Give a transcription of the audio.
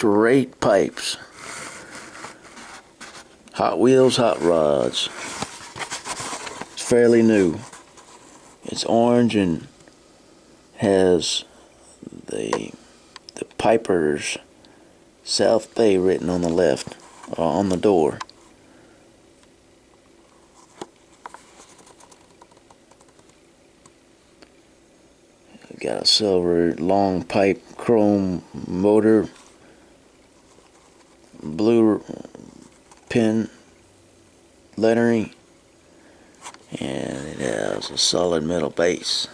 straight pipes. Hot Wheels hot rods. It's fairly new. It's orange and has the Piper's South Bay written on the left, on the door. Got a silver long pipe chrome motor, blue pin lettering, and it has a solid metal base.